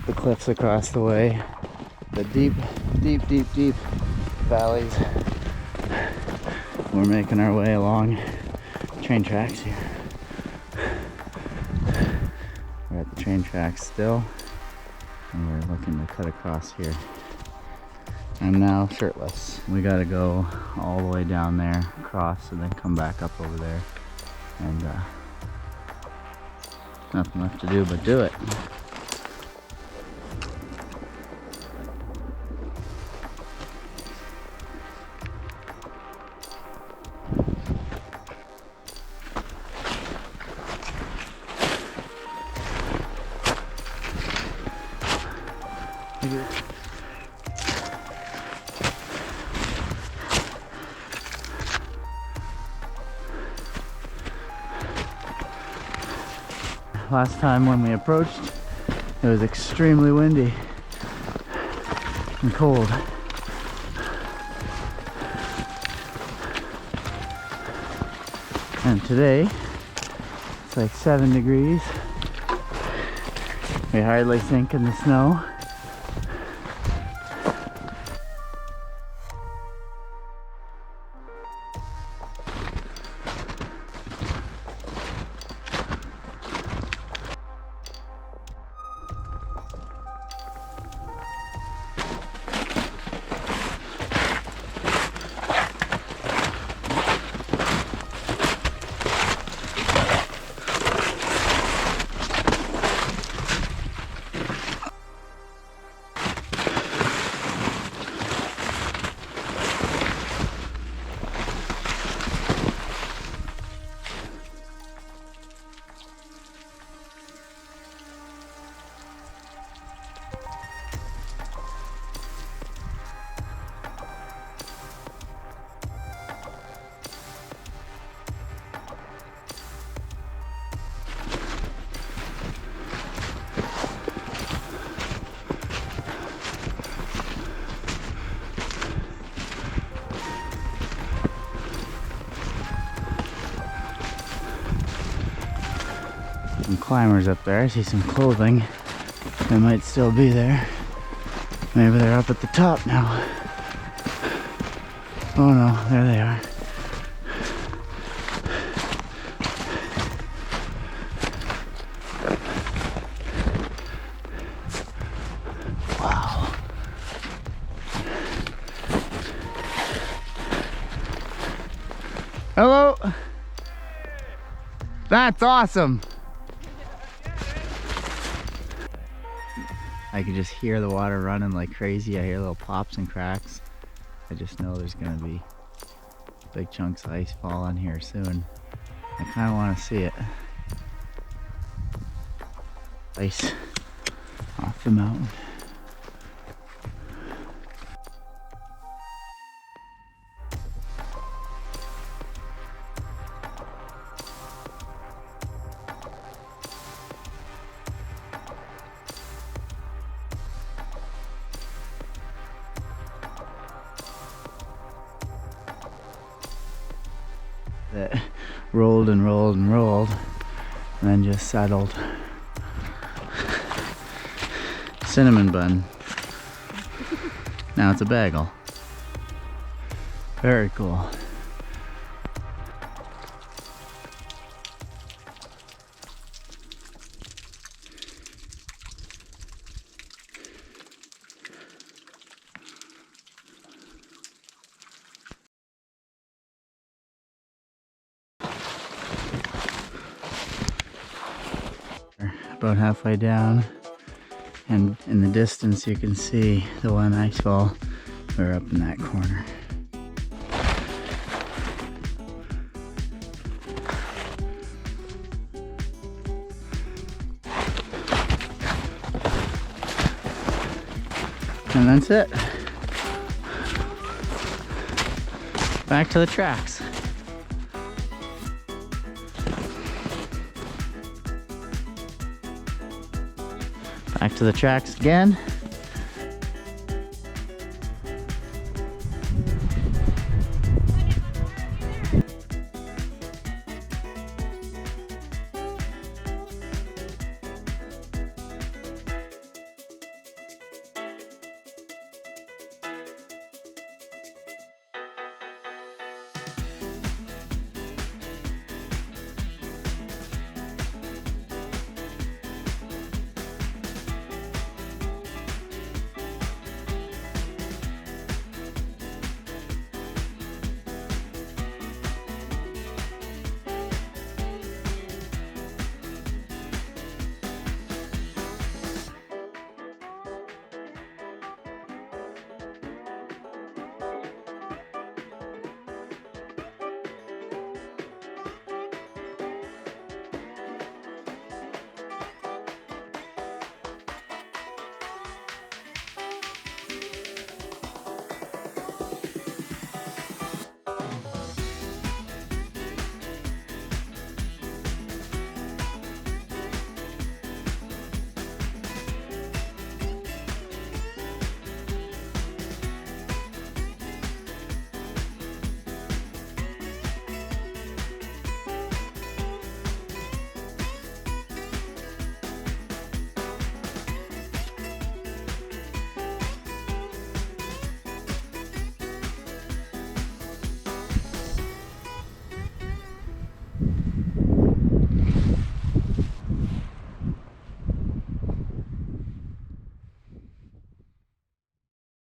The cliffs across the way, the deep valleys. We're making our way along train tracks here. We're at the train tracks still, and we're looking to cut across here. I'm now shirtless. We gotta go all the way down there, across, and then come back up over there. And nothing left to do but do it. Last time when we approached, it was extremely windy and cold. And today, it's like 7 degrees. We hardly sink in the snow. Some climbers up there. I see some clothing that might still be there. Maybe they're up at the top now. Oh no, there they are. Wow. Hello. That's awesome. I can just hear the water running like crazy. I hear little pops and cracks. I just know there's gonna be big chunks of ice falling here soon. I kind of want to see it. Ice off the mountain. That rolled and rolled and rolled and then just settled. Cinnamon bun. Now it's a bagel. Very cool. About halfway down, and in the distance you can see the one ice fall. We're up in that corner. And that's it. Back to the tracks. Back to the tracks again.